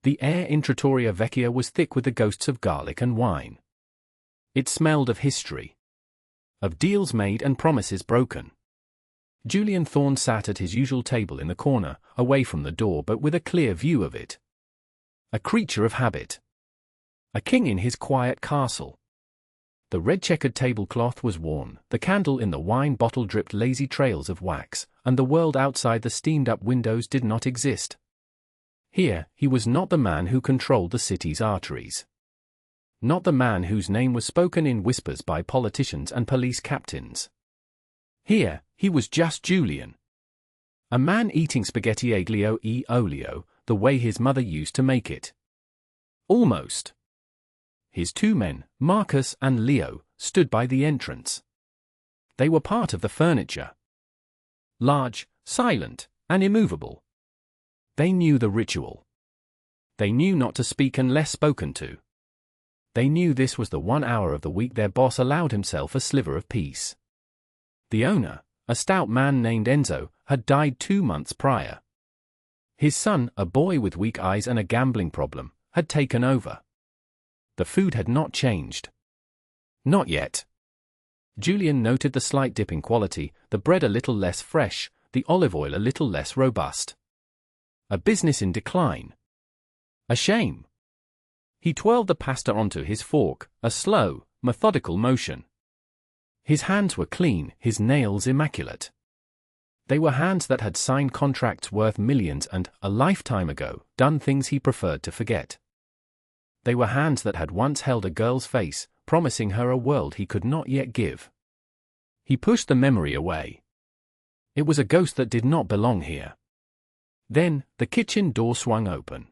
The air in Trattoria Vecchia was thick with the ghosts of garlic and wine. It smelled of history, of deals made and promises broken. Julian Thorne sat at his usual table in the corner, away from the door but with a clear view of it. A creature of habit. A king in his quiet castle. The red-checkered tablecloth was worn, the candle in the wine bottle dripped lazy trails of wax, and the world outside the steamed-up windows did not exist. Here, he was not the man who controlled the city's arteries. Not the man whose name was spoken in whispers by politicians and police captains. Here, he was just Julian. A man eating spaghetti aglio e olio, the way his mother used to make it. Almost. His two men, Marcus and Leo, stood by the entrance. They were part of the furniture. Large, silent, and immovable. They knew the ritual. They knew not to speak unless spoken to. They knew this was the 1 hour of the week their boss allowed himself a sliver of peace. The owner, a stout man named Enzo, had died 2 months prior. His son, a boy with weak eyes and a gambling problem, had taken over. The food had not changed. Not yet. Julian noted the slight dip in quality, the bread a little less fresh, the olive oil a little less robust. A business in decline. A shame. He twirled the pasta onto his fork, a slow, methodical motion. His hands were clean, his nails immaculate. They were hands that had signed contracts worth millions and, a lifetime ago, done things he preferred to forget. They were hands that had once held a girl's face, promising her a world he could not yet give. He pushed the memory away. It was a ghost that did not belong here. Then, the kitchen door swung open.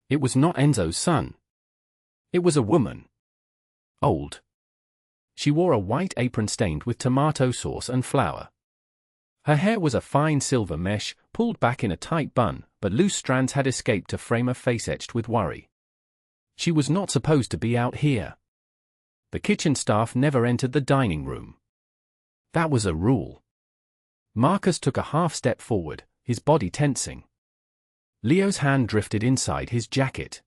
It was not Enzo's son. It was a woman. Old. She wore a white apron stained with tomato sauce and flour. Her hair was a fine silver mesh, pulled back in a tight bun, but loose strands had escaped to frame a face etched with worry. She was not supposed to be out here. The kitchen staff never entered the dining room. That was a rule. Marcus took a half-step forward, his body tensing. Leo's hand drifted inside his jacket.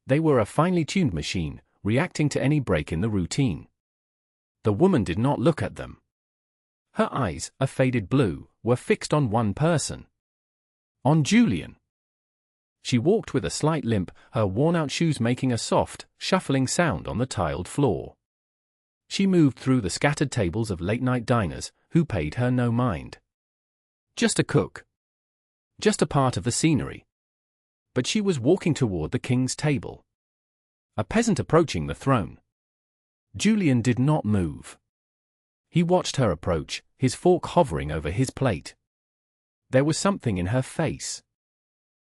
They were a finely tuned machine, reacting to any break in the routine. The woman did not look at them. Her eyes, a faded blue, were fixed on one person. On Julian. She walked with a slight limp, her worn-out shoes making a soft, shuffling sound on the tiled floor. She moved through the scattered tables of late-night diners, who paid her no mind. Just a cook. Just a part of the scenery. But she was walking toward the king's table. A peasant approaching the throne. Julian did not move. He watched her approach, his fork hovering over his plate. There was something in her face.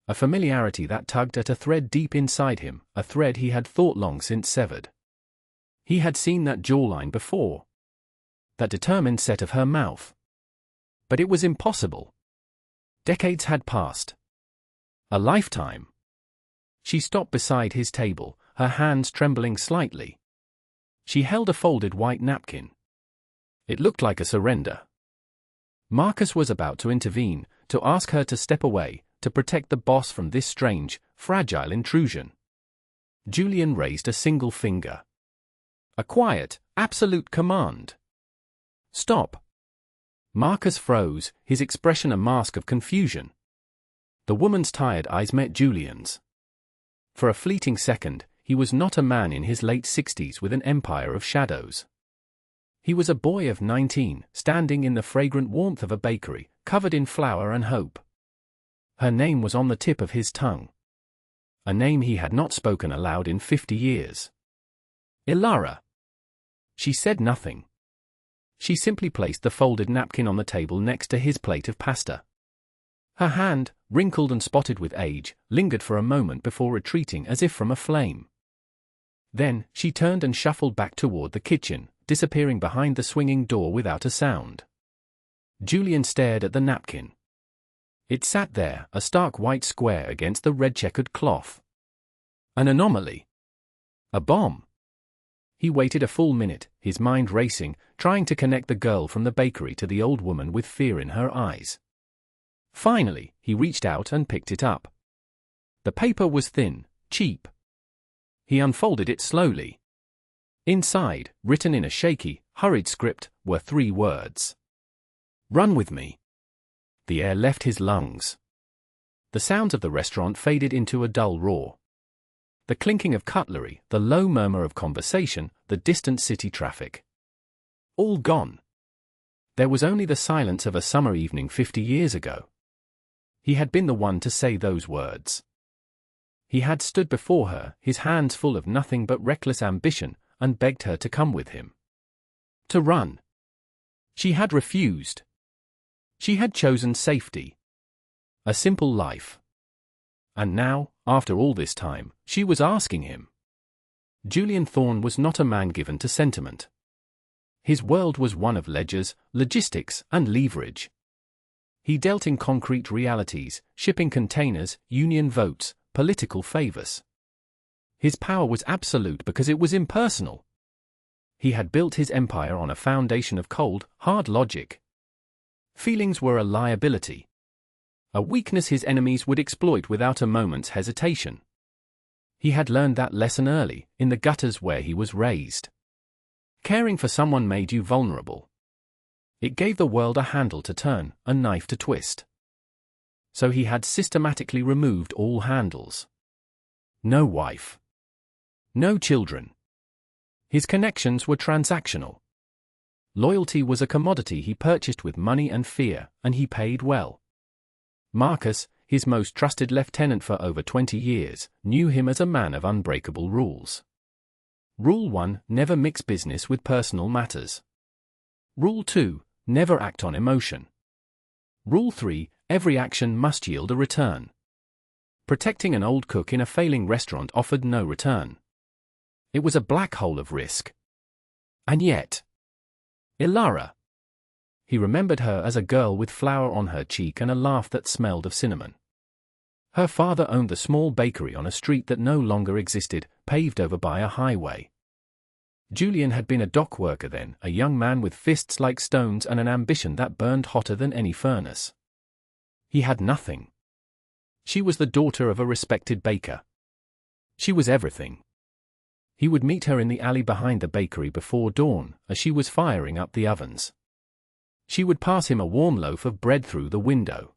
A familiarity that tugged at a thread deep inside him, a thread he had thought long since severed. He had seen that jawline before. That determined set of her mouth. But it was impossible. Decades had passed. A lifetime. She stopped beside his table, her hands trembling slightly. She held a folded white napkin. It looked like a surrender. Marcus was about to intervene, to ask her to step away, to protect the boss from this strange, fragile intrusion. Julian raised a single finger. A quiet, absolute command. Stop. Marcus froze, his expression a mask of confusion. The woman's tired eyes met Julian's. For a fleeting second, he was not a man in his late 60s with an empire of shadows. He was a boy of 19, standing in the fragrant warmth of a bakery, covered in flour and hope. Her name was on the tip of his tongue. A name he had not spoken aloud in 50 years. Ilara. She said nothing. She simply placed the folded napkin on the table next to his plate of pasta. Her hand, wrinkled and spotted with age, lingered for a moment before retreating as if from a flame. Then, she turned and shuffled back toward the kitchen, disappearing behind the swinging door without a sound. Julian stared at the napkin. It sat there, a stark white square against the red-checkered cloth. An anomaly. A bomb. He waited a full minute, his mind racing, trying to connect the girl from the bakery to the old woman with fear in her eyes. Finally, he reached out and picked it up. The paper was thin, cheap. He unfolded it slowly. Inside, written in a shaky, hurried script, were 3 words. "Run with me." The air left his lungs. The sounds of the restaurant faded into a dull roar. The clinking of cutlery, the low murmur of conversation, the distant city traffic. All gone. There was only the silence of a summer evening 50 years ago. He had been the one to say those words. He had stood before her, his hands full of nothing but reckless ambition, and begged her to come with him. To run. She had refused. She had chosen safety. A simple life. And now, after all this time, she was asking him. Julian Thorne was not a man given to sentiment. His world was one of ledgers, logistics, and leverage. He dealt in concrete realities, shipping containers, union votes, political favors. His power was absolute because it was impersonal. He had built his empire on a foundation of cold, hard logic. Feelings were a liability. A weakness his enemies would exploit without a moment's hesitation. He had learned that lesson early, in the gutters where he was raised. Caring for someone made you vulnerable. It gave the world a handle to turn, a knife to twist. So he had systematically removed all handles. No wife. No children. His connections were transactional. Loyalty was a commodity he purchased with money and fear, and he paid well. Marcus, his most trusted lieutenant for over 20 years, knew him as a man of unbreakable rules. Rule 1, never mix business with personal matters. Rule 2, never act on emotion. Rule 3, every action must yield a return. Protecting an old cook in a failing restaurant offered no return. It was a black hole of risk. And yet, Ilara. He remembered her as a girl with flour on her cheek and a laugh that smelled of cinnamon. Her father owned the small bakery on a street that no longer existed, paved over by a highway. Julian had been a dock worker then, a young man with fists like stones and an ambition that burned hotter than any furnace. He had nothing. She was the daughter of a respected baker. She was everything. He would meet her in the alley behind the bakery before dawn, as she was firing up the ovens. She would pass him a warm loaf of bread through the window.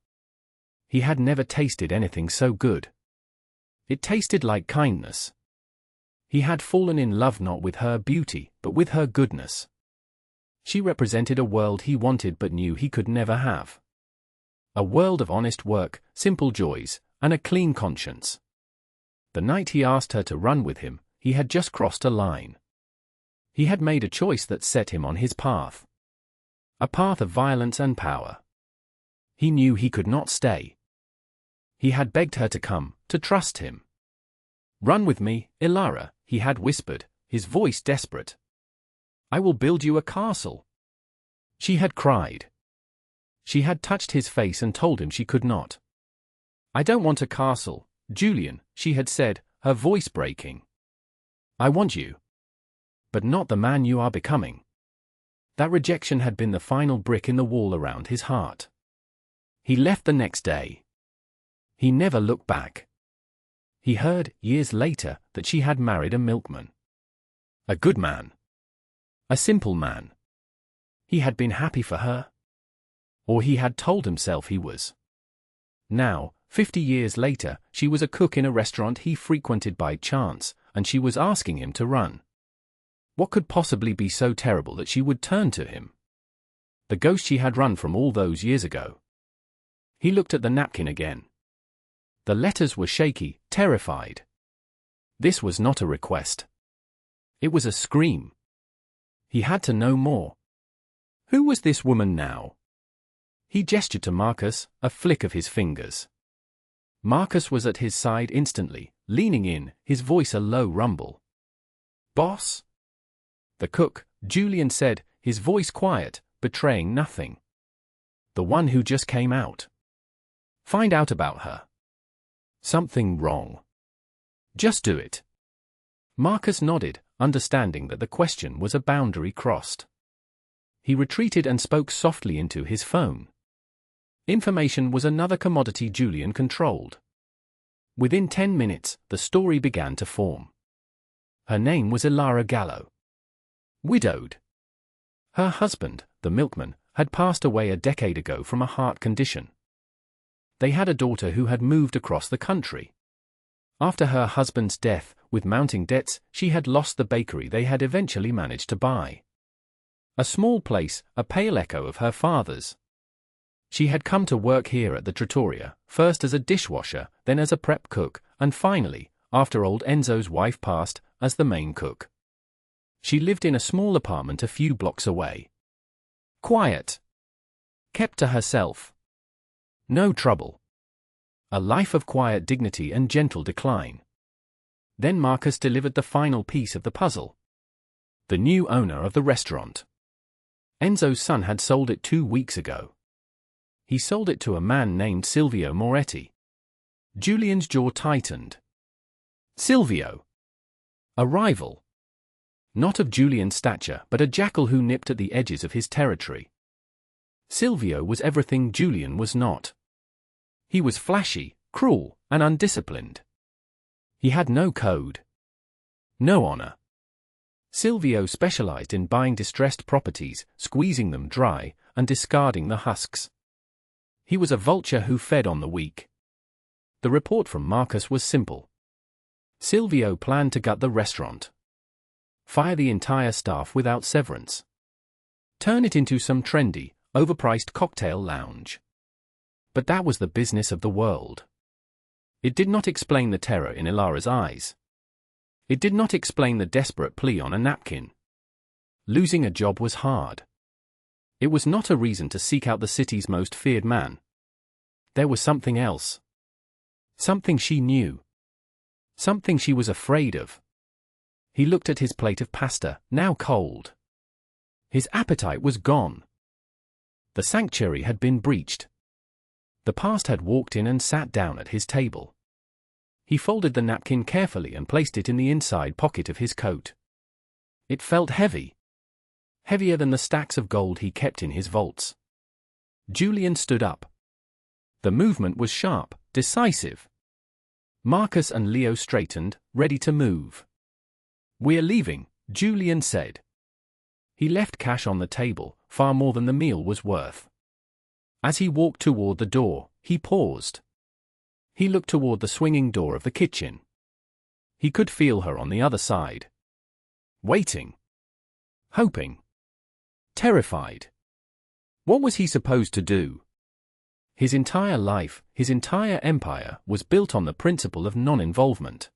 He had never tasted anything so good. It tasted like kindness. He had fallen in love not with her beauty, but with her goodness. She represented a world he wanted but knew he could never have. A world of honest work, simple joys, and a clean conscience. The night he asked her to run with him, he had just crossed a line. He had made a choice that set him on his path. A path of violence and power. He knew he could not stay. He had begged her to come, to trust him. "Run with me, Ilara," he had whispered, his voice desperate. "I will build you a castle." She had cried. She had touched his face and told him she could not. "I don't want a castle, Julian," she had said, her voice breaking. "I want you. But not the man you are becoming." That rejection had been the final brick in the wall around his heart. He left the next day. He never looked back. He heard, years later, that she had married a milkman. A good man. A simple man. He had been happy for her. Or he had told himself he was. Now, 50 years later, she was a cook in a restaurant he frequented by chance, and she was asking him to run. What could possibly be so terrible that she would turn to him? The ghost she had run from all those years ago. He looked at the napkin again. The letters were shaky, terrified. This was not a request. It was a scream. He had to know more. Who was this woman now? He gestured to Marcus, a flick of his fingers. Marcus was at his side instantly, leaning in, his voice a low rumble. "Boss?" "The cook," Julian said, his voice quiet, betraying nothing. "The one who just came out. Find out about her." "Something wrong?" "Just do it." Marcus nodded, understanding that the question was a boundary crossed. He retreated and spoke softly into his phone. Information was another commodity Julian controlled. Within 10 minutes, the story began to form. Her name was Ilara Gallo. Widowed. Her husband, the milkman, had passed away a decade ago from a heart condition. They had a daughter who had moved across the country. After her husband's death, with mounting debts, she had lost the bakery they had eventually managed to buy. A small place, a pale echo of her father's. She had come to work here at the trattoria, first as a dishwasher, then as a prep cook, and finally, after old Enzo's wife passed, as the main cook. She lived in a small apartment a few blocks away. Quiet. Kept to herself. No trouble. A life of quiet dignity and gentle decline. Then Marcus delivered the final piece of the puzzle. The new owner of the restaurant. Enzo's son had sold it 2 weeks ago. He sold it to a man named Silvio Moretti. Julian's jaw tightened. Silvio. A rival. Not of Julian's stature, but a jackal who nipped at the edges of his territory. Silvio was everything Julian was not. He was flashy, cruel, and undisciplined. He had no code. No honor. Silvio specialized in buying distressed properties, squeezing them dry, and discarding the husks. He was a vulture who fed on the weak. The report from Marcus was simple. Silvio planned to gut the restaurant. Fire the entire staff without severance. Turn it into some trendy, overpriced cocktail lounge. But that was the business of the world. It did not explain the terror in Ilara's eyes. It did not explain the desperate plea on a napkin. Losing a job was hard. It was not a reason to seek out the city's most feared man. There was something else. Something she knew. Something she was afraid of. He looked at his plate of pasta, now cold. His appetite was gone. The sanctuary had been breached. The past had walked in and sat down at his table. He folded the napkin carefully and placed it in the inside pocket of his coat. It felt heavy. Heavier than the stacks of gold he kept in his vaults. Julian stood up. The movement was sharp, decisive. Marcus and Leo straightened, ready to move. "We're leaving," Julian said. He left cash on the table, far more than the meal was worth. As he walked toward the door, he paused. He looked toward the swinging door of the kitchen. He could feel her on the other side. Waiting. Hoping. Terrified. What was he supposed to do? His entire life, his entire empire, was built on the principle of non-involvement.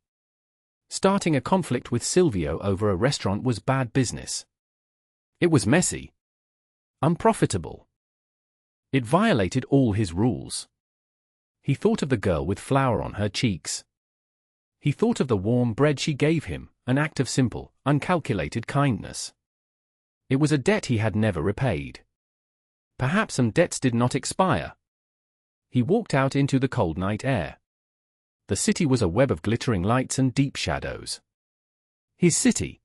Starting a conflict with Silvio over a restaurant was bad business. It was messy. Unprofitable. It violated all his rules. He thought of the girl with flour on her cheeks. He thought of the warm bread she gave him, an act of simple, uncalculated kindness. It was a debt he had never repaid. Perhaps some debts did not expire. He walked out into the cold night air. The city was a web of glittering lights and deep shadows. His city.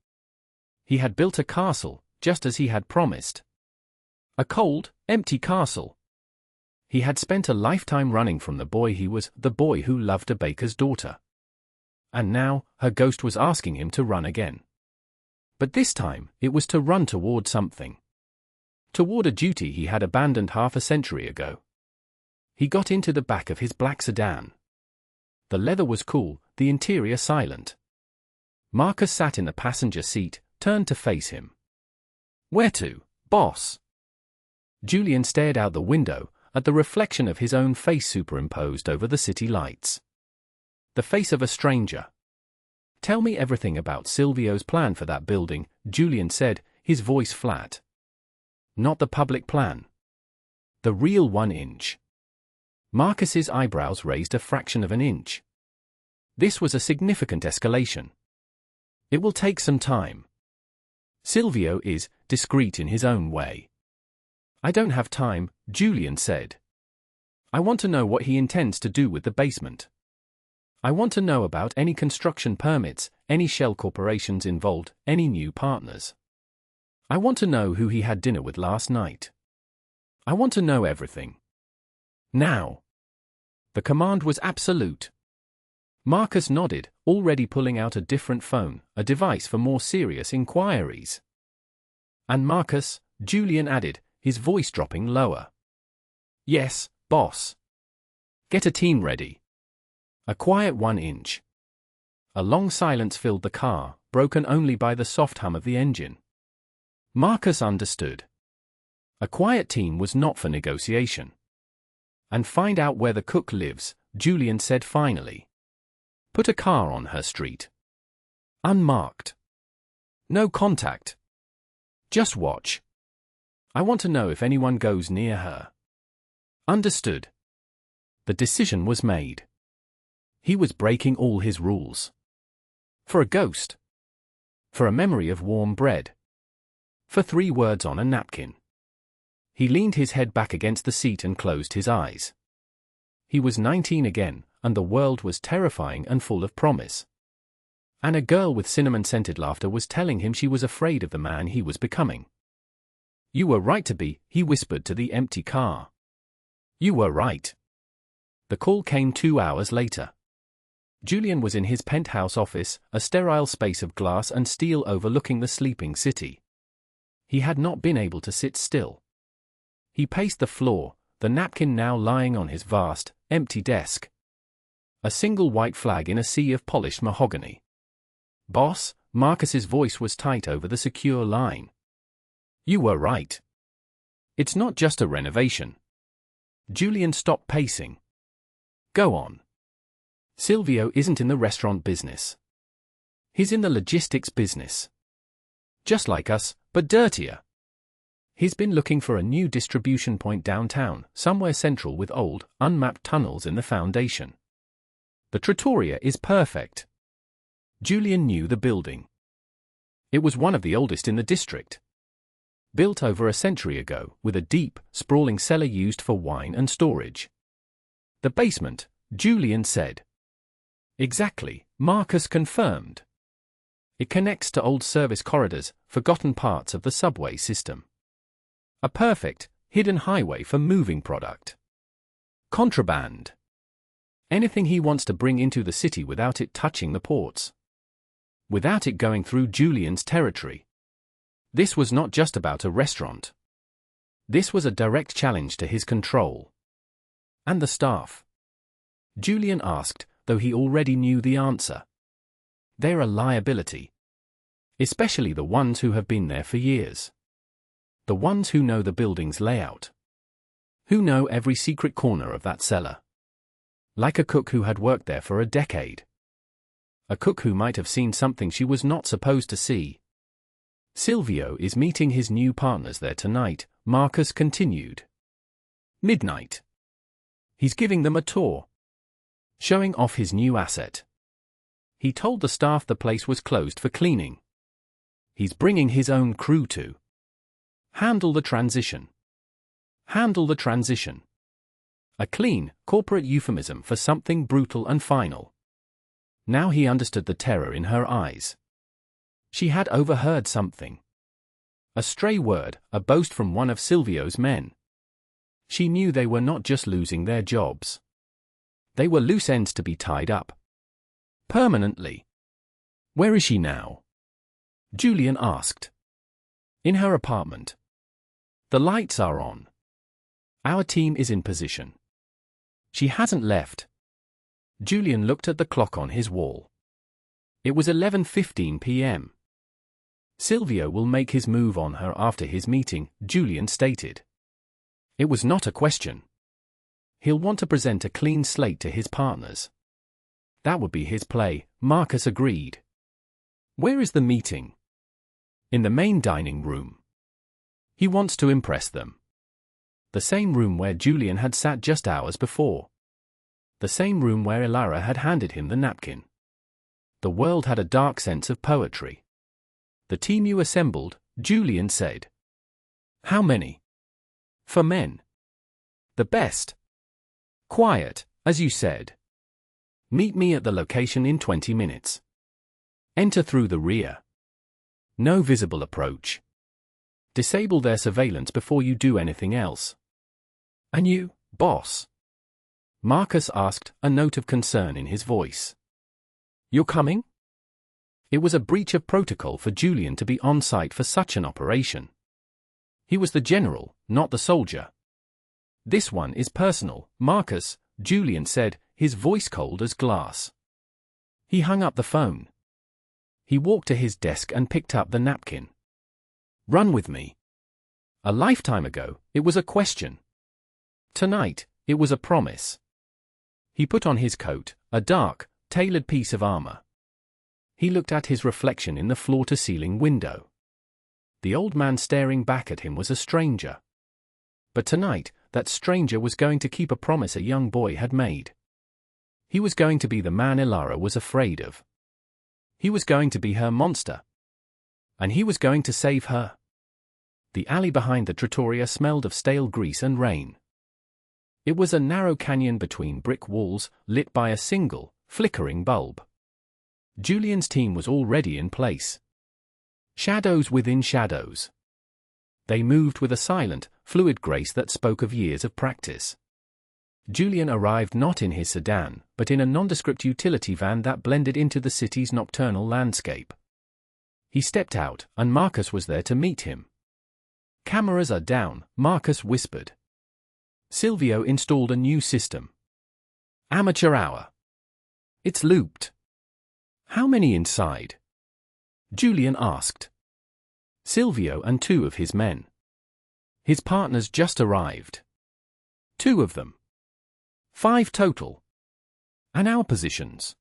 He had built a castle, just as he had promised. A cold, empty castle. He had spent a lifetime running from the boy he was, the boy who loved a baker's daughter. And now, her ghost was asking him to run again. But this time, it was to run toward something. Toward a duty he had abandoned half a century ago. He got into the back of his black sedan. The leather was cool, the interior silent. Marcus sat in the passenger seat, turned to face him. "Where to, boss?" Julian stared out the window, at the reflection of his own face superimposed over the city lights. The face of a stranger. "Tell me everything about Silvio's plan for that building," Julian said, his voice flat. "Not the public plan. The real 1 inch." Marcus's eyebrows raised a fraction of an inch. This was a significant escalation. "It will take some time. Silvio is discreet in his own way." "I don't have time," Julian said. "I want to know what he intends to do with the basement. I want to know about any construction permits, any shell corporations involved, any new partners. I want to know who he had dinner with last night. I want to know everything. Now." The command was absolute. Marcus nodded, already pulling out a different phone, a device for more serious inquiries. And Marcus, Julian added, his voice dropping lower. Yes, boss. Get a team ready. A quiet 1 inch. A long silence filled the car, broken only by the soft hum of the engine. Marcus understood. A quiet team was not for negotiation. And find out where the cook lives, Julian said finally. Put a car on her street. Unmarked. No contact. Just watch. I want to know if anyone goes near her. Understood. The decision was made. He was breaking all his rules. For a ghost. For a memory of warm bread. For 3 words on a napkin. He leaned his head back against the seat and closed his eyes. He was 19 again, and the world was terrifying and full of promise. And a girl with cinnamon-scented laughter was telling him she was afraid of the man he was becoming. You were right to be, he whispered to the empty car. You were right. The call came 2 hours later. Julian was in his penthouse office, a sterile space of glass and steel overlooking the sleeping city. He had not been able to sit still. He paced the floor, the napkin now lying on his vast, empty desk. A single white flag in a sea of polished mahogany. Boss, Marcus's voice was tight over the secure line. You were right. It's not just a renovation. Julian stopped pacing. Go on. Silvio isn't in the restaurant business. He's in the logistics business. Just like us, but dirtier. He's been looking for a new distribution point downtown, somewhere central with old, unmapped tunnels in the foundation. The trattoria is perfect. Julian knew the building. It was one of the oldest in the district. Built over a century ago, with a deep, sprawling cellar used for wine and storage. The basement, Julian said. Exactly, Marcus confirmed. It connects to old service corridors, forgotten parts of the subway system. A perfect, hidden highway for moving product. Contraband. Anything he wants to bring into the city without it touching the ports. Without it going through Julian's territory. This was not just about a restaurant. This was a direct challenge to his control. And the staff? Julian asked, though he already knew the answer. They're a liability. Especially the ones who have been there for years. The ones who know the building's layout. Who know every secret corner of that cellar. Like a cook who had worked there for a decade. A cook who might have seen something she was not supposed to see. Silvio is meeting his new partners there tonight, Marcus continued. Midnight. He's giving them a tour. Showing off his new asset. He told the staff the place was closed for cleaning. He's bringing his own crew to handle the transition. Handle the transition. A clean, corporate euphemism for something brutal and final. Now he understood the terror in her eyes. She had overheard something. A stray word, a boast from one of Silvio's men. She knew they were not just losing their jobs. They were loose ends to be tied up. Permanently. Where is she now? Julian asked. In her apartment. The lights are on. Our team is in position. She hasn't left. Julian looked at the clock on his wall. It was 11:15 p.m. Silvio will make his move on her after his meeting, Julian stated. It was not a question. He'll want to present a clean slate to his partners. That would be his play, Marcus agreed. Where is the meeting? In the main dining room. He wants to impress them. The same room where Julian had sat just hours before. The same room where Ilara had handed him the napkin. The world had a dark sense of poetry. The team you assembled, Julian said. How many? For men. The best. Quiet, as you said. Meet me at the location in 20 minutes. Enter through the rear. No visible approach. Disable their surveillance before you do anything else. And you, boss? Marcus asked, a note of concern in his voice. You're coming? It was a breach of protocol for Julian to be on site for such an operation. He was the general, not the soldier. This one is personal, Marcus, Julian said, his voice cold as glass. He hung up the phone. He walked to his desk and picked up the napkin. Run with me. A lifetime ago, it was a question. Tonight, it was a promise. He put on his coat, a dark, tailored piece of armor. He looked at his reflection in the floor-to-ceiling window. The old man staring back at him was a stranger. But tonight, that stranger was going to keep a promise a young boy had made. He was going to be the man Elara was afraid of. He was going to be her monster. And he was going to save her. The alley behind the trattoria smelled of stale grease and rain. It was a narrow canyon between brick walls, lit by a single, flickering bulb. Julian's team was already in place. Shadows within shadows. They moved with a silent, fluid grace that spoke of years of practice. Julian arrived not in his sedan, but in a nondescript utility van that blended into the city's nocturnal landscape. He stepped out, and Marcus was there to meet him. Cameras are down, Marcus whispered. Silvio installed a new system. Amateur hour. It's looped. How many inside? Julian asked. Silvio and 2 of his men. His partners just arrived. 2 of them. 5 total. And our positions.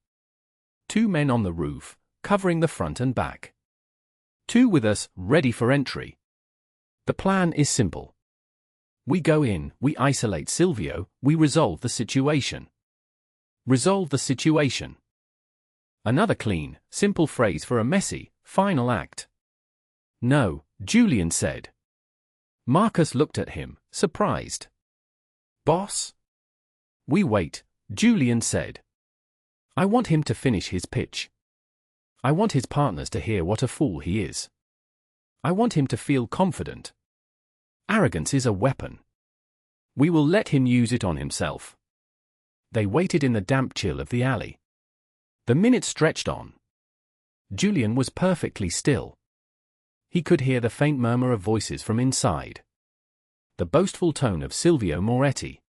2 men on the roof, covering the front and back. 2 with us, ready for entry. The plan is simple. We go in, we isolate Silvio, we resolve the situation. Resolve the situation. Another clean, simple phrase for a messy, final act. No, Julian said. Marcus looked at him, surprised. Boss? We wait, Julian said. I want him to finish his pitch. I want his partners to hear what a fool he is. I want him to feel confident. Arrogance is a weapon. We will let him use it on himself. They waited in the damp chill of the alley. The minutes stretched on. Julian was perfectly still. He could hear the faint murmur of voices from inside. The boastful tone of Silvio Moretti.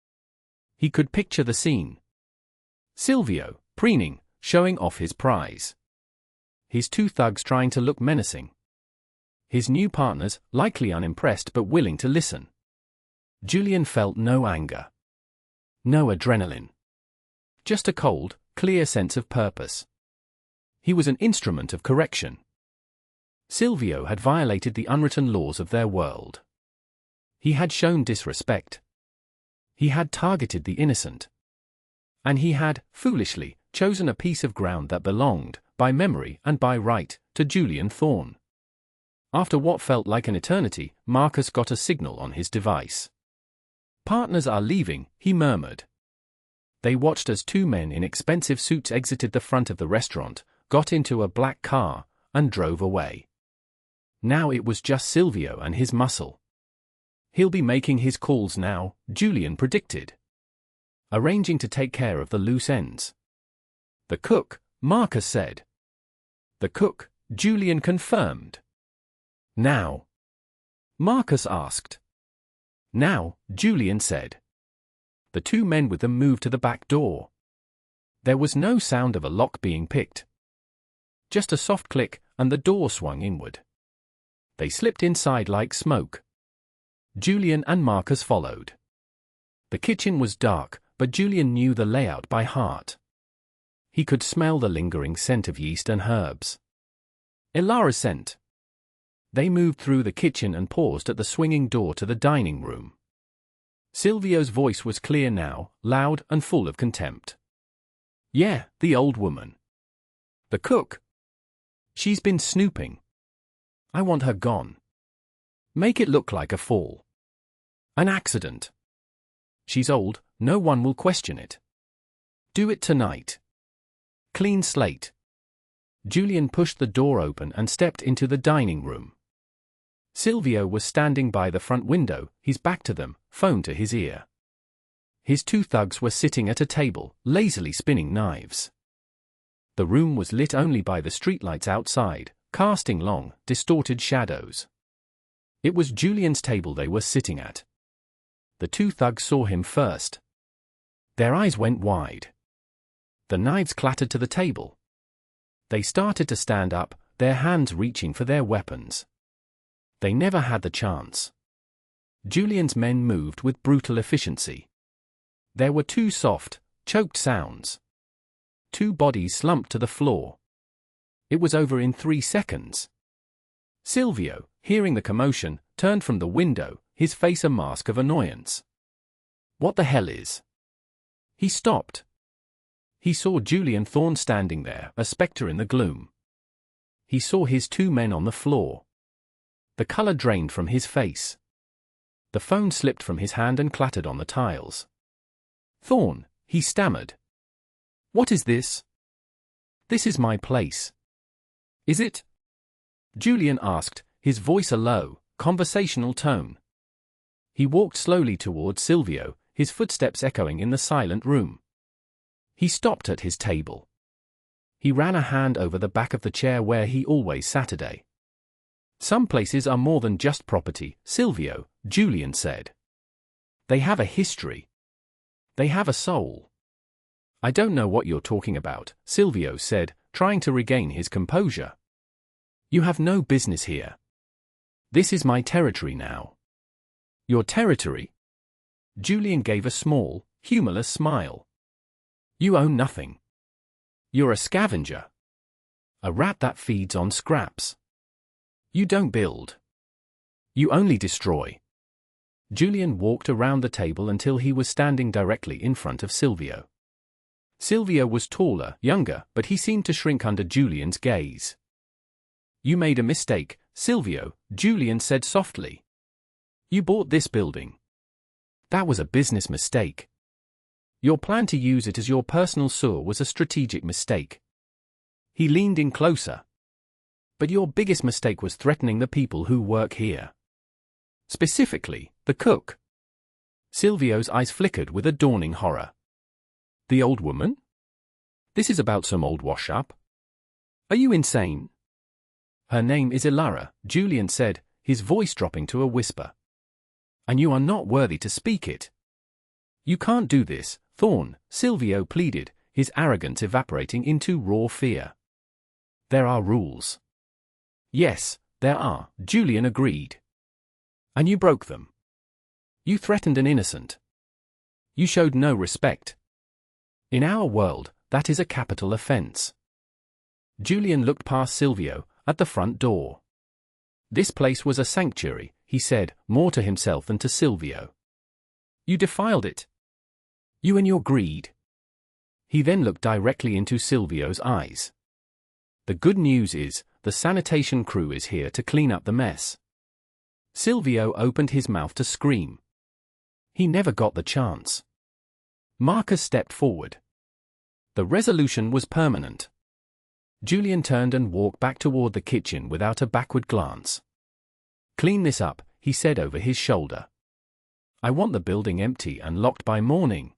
He could picture the scene. Silvio, preening, showing off his prize. His 2 thugs trying to look menacing. His new partners, likely unimpressed but willing to listen. Julian felt no anger. No adrenaline. Just a cold, clear sense of purpose. He was an instrument of correction. Silvio had violated the unwritten laws of their world. He had shown disrespect. He had targeted the innocent. And he had, foolishly, chosen a piece of ground that belonged, by memory and by right, to Julian Thorne. After what felt like an eternity, Marcus got a signal on his device. Partners are leaving, he murmured. They watched as 2 men in expensive suits exited the front of the restaurant, got into a black car, and drove away. Now it was just Silvio and his muscle. He'll be making his calls now, Julian predicted. Arranging to take care of the loose ends. The cook, Marcus said. The cook, Julian confirmed. Now? Marcus asked. Now, Julian said. The 2 men with them moved to the back door. There was no sound of a lock being picked. Just a soft click, and the door swung inward. They slipped inside like smoke. Julian and Marcus followed. The kitchen was dark, but Julian knew the layout by heart. He could smell the lingering scent of yeast and herbs. Elara's scent. They moved through the kitchen and paused at the swinging door to the dining room. Silvio's voice was clear now, loud and full of contempt. Yeah, the old woman. The cook. She's been snooping. I want her gone. Make it look like a fall. An accident. She's old, no one will question it. Do it tonight. Clean slate. Julian pushed the door open and stepped into the dining room. Silvio was standing by the front window, his back to them, phone to his ear. His 2 thugs were sitting at a table, lazily spinning knives. The room was lit only by the streetlights outside, casting long, distorted shadows. It was Julian's table they were sitting at. The two thugs saw him first. Their eyes went wide. The knives clattered to the table. They started to stand up, their hands reaching for their weapons. They never had the chance. Julian's men moved with brutal efficiency. There were two soft, choked sounds. Two bodies slumped to the floor. It was over in 3 seconds. Silvio, hearing the commotion, turned from the window, his face a mask of annoyance. What the hell is? He stopped. He saw Julian Thorne standing there, a spectre in the gloom. He saw his two men on the floor. The color drained from his face. The phone slipped from his hand and clattered on the tiles. Thorne, he stammered. What is this? This is my place. Is it? Julian asked, his voice a low, conversational tone. He walked slowly toward Silvio, his footsteps echoing in the silent room. He stopped at his table. He ran a hand over the back of the chair where he always sat. Some places are more than just property, Silvio, Julian said. They have a history. They have a soul. I don't know what you're talking about, Silvio said, trying to regain his composure. You have no business here. This is my territory now. Your territory? Julian gave a small, humorless smile. You own nothing. You're a scavenger. A rat that feeds on scraps. You don't build. You only destroy. Julian walked around the table until he was standing directly in front of Silvio. Silvio was taller, younger, but he seemed to shrink under Julian's gaze. You made a mistake, Silvio, Julian said softly. You bought this building. That was a business mistake. Your plan to use it as your personal sewer was a strategic mistake. He leaned in closer. But your biggest mistake was threatening the people who work here. Specifically, the cook. Silvio's eyes flickered with a dawning horror. The old woman? This is about some old wash-up. Are you insane? Her name is Ilara, Julian said, his voice dropping to a whisper. And you are not worthy to speak it. You can't do this, Thorne, Silvio pleaded, his arrogance evaporating into raw fear. There are rules. Yes, there are, Julian agreed. And you broke them. You threatened an innocent. You showed no respect. In our world, that is a capital offense. Julian looked past Silvio, at the front door. This place was a sanctuary, he said, more to himself than to Silvio. You defiled it. You and your greed. He then looked directly into Silvio's eyes. The good news is, the sanitation crew is here to clean up the mess. Silvio opened his mouth to scream. He never got the chance. Marcus stepped forward. The resolution was permanent. Julian turned and walked back toward the kitchen without a backward glance. Clean this up, he said over his shoulder. I want the building empty and locked by morning.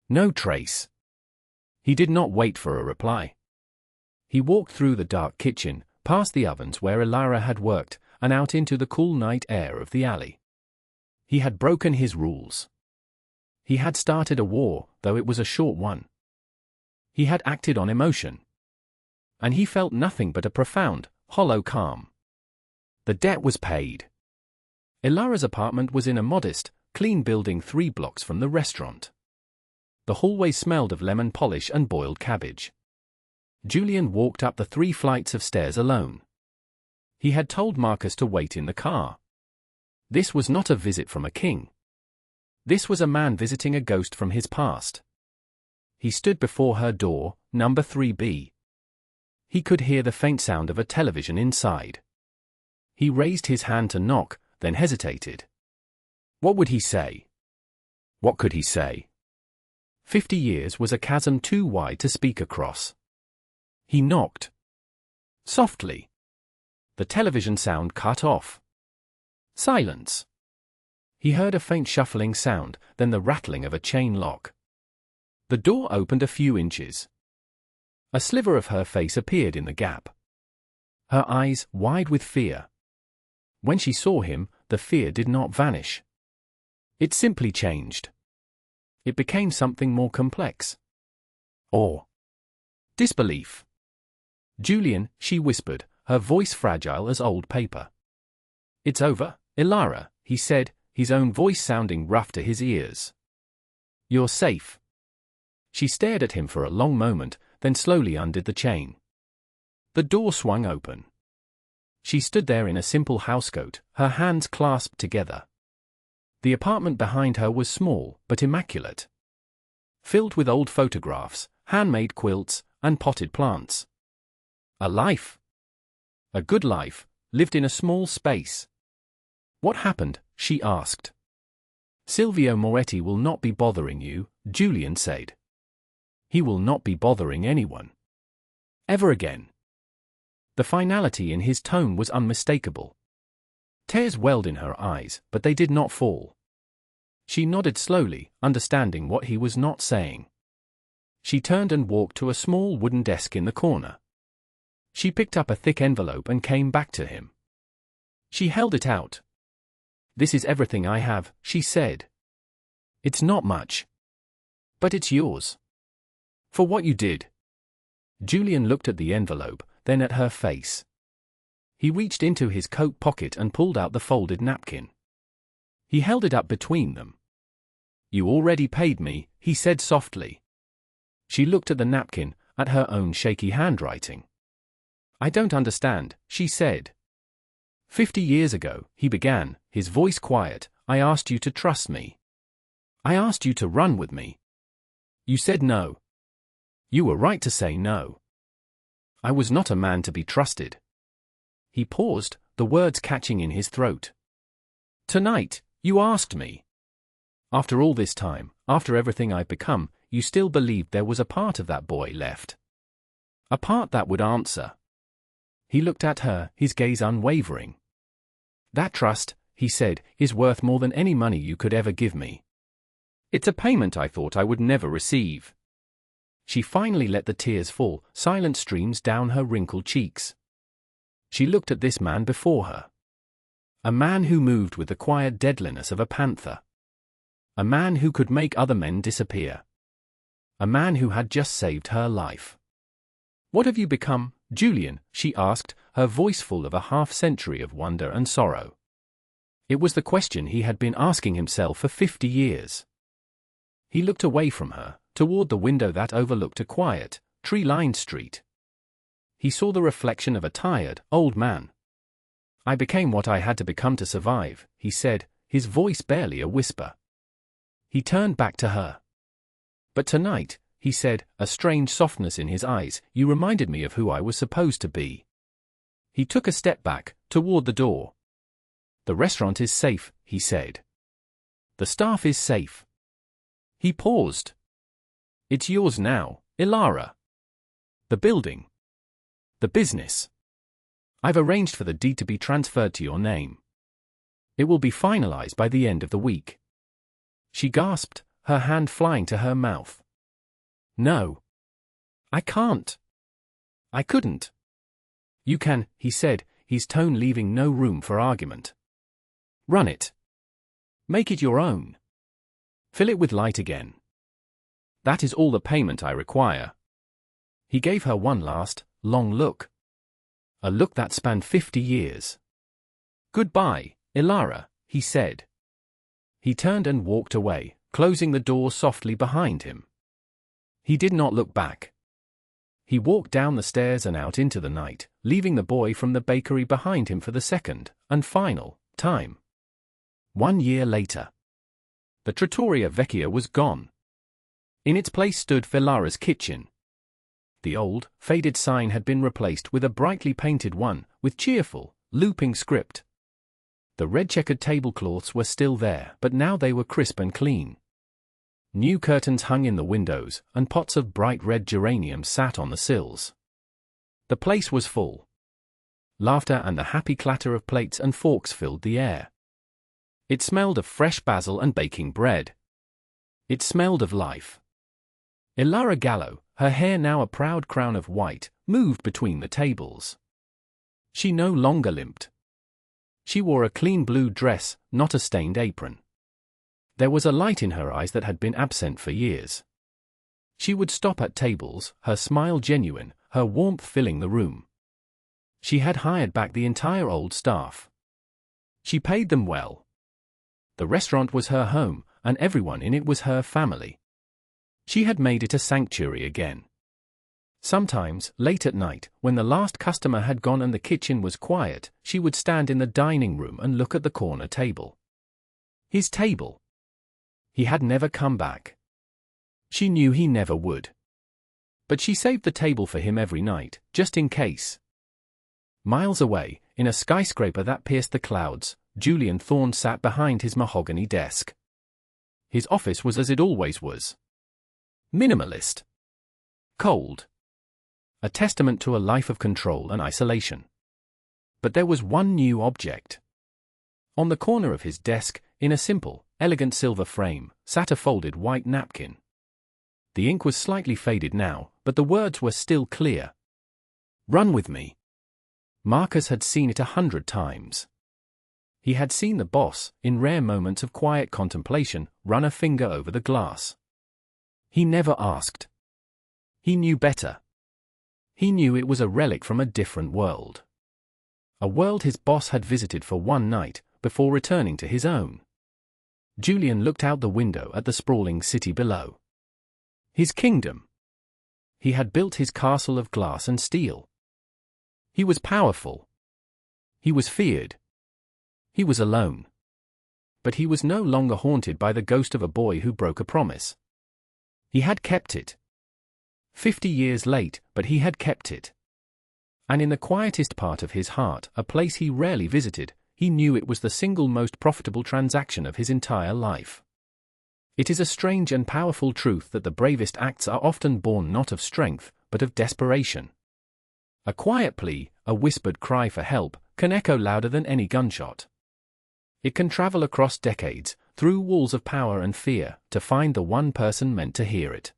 No trace. He did not wait for a reply. He walked through the dark kitchen, past the ovens where Ilara had worked, and out into the cool night air of the alley. He had broken his rules. He had started a war, though it was a short one. He had acted on emotion. And he felt nothing but a profound, hollow calm. The debt was paid. Ilara's apartment was in a modest, clean building 3 blocks from the restaurant. The hallway smelled of lemon polish and boiled cabbage. Julian walked up the 3 flights of stairs alone. He had told Marcus to wait in the car. This was not a visit from a king. This was a man visiting a ghost from his past. He stood before her door, number 3B. He could hear the faint sound of a television inside. He raised his hand to knock, then hesitated. What would he say? What could he say? 50 years was a chasm too wide to speak across. He knocked. Softly. The television sound cut off. Silence. He heard a faint shuffling sound, then the rattling of a chain lock. The door opened a few inches. A sliver of her face appeared in the gap. Her eyes wide with fear. When she saw him, the fear did not vanish. It simply changed. It became something more complex. Awe. Disbelief. "Julian," she whispered, her voice fragile as old paper. "It's over, Ilara," he said, his own voice sounding rough to his ears. "You're safe." She stared at him for a long moment, then slowly undid the chain. The door swung open. She stood there in a simple housecoat, her hands clasped together. The apartment behind her was small, but immaculate. Filled with old photographs, handmade quilts, and potted plants. A life. A good life, lived in a small space. "What happened?" she asked. "Silvio Moretti will not be bothering you," Julian said. "He will not be bothering anyone. Ever again." The finality in his tone was unmistakable. Tears welled in her eyes, but they did not fall. She nodded slowly, understanding what he was not saying. She turned and walked to a small wooden desk in the corner. She picked up a thick envelope and came back to him. She held it out. "This is everything I have," she said. "It's not much. But it's yours. For what you did." Julian looked at the envelope, then at her face. He reached into his coat pocket and pulled out the folded napkin. He held it up between them. "You already paid me," he said softly. She looked at the napkin, at her own shaky handwriting. "I don't understand," she said. 50 years ago," he began, his voice quiet, "I asked you to trust me. I asked you to run with me. You said no. You were right to say no. I was not a man to be trusted." He paused, the words catching in his throat. "Tonight, you asked me. After all this time, after everything I've become, you still believed there was a part of that boy left. A part that would answer." He looked at her, his gaze unwavering. "That trust," he said, "is worth more than any money you could ever give me. It's a payment I thought I would never receive." She finally let the tears fall, silent streams down her wrinkled cheeks. She looked at this man before her. A man who moved with the quiet deadliness of a panther. A man who could make other men disappear. A man who had just saved her life. "What have you become, Julian?" she asked, her voice full of a half-century of wonder and sorrow. It was the question he had been asking himself for 50 years. He looked away from her, toward the window that overlooked a quiet, tree-lined street. He saw the reflection of a tired, old man. "I became what I had to become to survive," he said, his voice barely a whisper. He turned back to her. "But tonight," he said, a strange softness in his eyes, "you reminded me of who I was supposed to be." He took a step back, toward the door. "The restaurant is safe," he said. "The staff is safe." He paused. "It's yours now, Ilara. The building. The business. I've arranged for the deed to be transferred to your name. It will be finalized by the end of the week." She gasped, her hand flying to her mouth. "No. I can't. I couldn't." "You can," he said, his tone leaving no room for argument. "Run it. Make it your own. Fill it with light again. That is all the payment I require." He gave her one last, long look. A look that spanned 50 years. "Goodbye, Ilara," he said. He turned and walked away, closing the door softly behind him. He did not look back. He walked down the stairs and out into the night, leaving the boy from the bakery behind him for the second, and final, time. 1 year later. The trattoria vecchia was gone. In its place stood Ilara's kitchen. The old, faded sign had been replaced with a brightly painted one, with cheerful, looping script. The red-checkered tablecloths were still there, but now they were crisp and clean. New curtains hung in the windows, and pots of bright red geraniums sat on the sills. The place was full. Laughter and the happy clatter of plates and forks filled the air. It smelled of fresh basil and baking bread. It smelled of life. Ilara Gallo, her hair now a proud crown of white, moved between the tables. She no longer limped. She wore a clean blue dress, not a stained apron. There was a light in her eyes that had been absent for years. She would stop at tables, her smile genuine, her warmth filling the room. She had hired back the entire old staff. She paid them well. The restaurant was her home, and everyone in it was her family. She had made it a sanctuary again. Sometimes, late at night, when the last customer had gone and the kitchen was quiet, she would stand in the dining room and look at the corner table. His table. He had never come back. She knew he never would. But she saved the table for him every night, just in case. Miles away, in a skyscraper that pierced the clouds, Julian Thorne sat behind his mahogany desk. His office was as it always was. Minimalist. Cold. A testament to a life of control and isolation. But there was one new object. On the corner of his desk, in a simple, elegant silver frame, sat a folded white napkin. The ink was slightly faded now, but the words were still clear. "Run with me." Marcus had seen it 100 times. He had seen the boss, in rare moments of quiet contemplation, run a finger over the glass. He never asked. He knew better. He knew it was a relic from a different world. A world his boss had visited for one night, before returning to his own. Julian looked out the window at the sprawling city below. His kingdom. He had built his castle of glass and steel. He was powerful. He was feared. He was alone. But he was no longer haunted by the ghost of a boy who broke a promise. He had kept it. 50 years late, but he had kept it. And in the quietest part of his heart, a place he rarely visited, he knew it was the single most profitable transaction of his entire life. It is a strange and powerful truth that the bravest acts are often born not of strength, but of desperation. A quiet plea, a whispered cry for help, can echo louder than any gunshot. It can travel across decades, through walls of power and fear, to find the one person meant to hear it.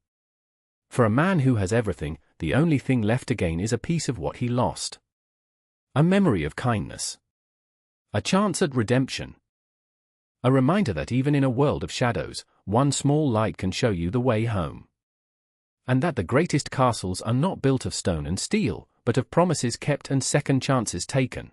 For a man who has everything, the only thing left to gain is a piece of what he lost. A memory of kindness. A chance at redemption. A reminder that even in a world of shadows, one small light can show you the way home. And that the greatest castles are not built of stone and steel, but of promises kept and second chances taken.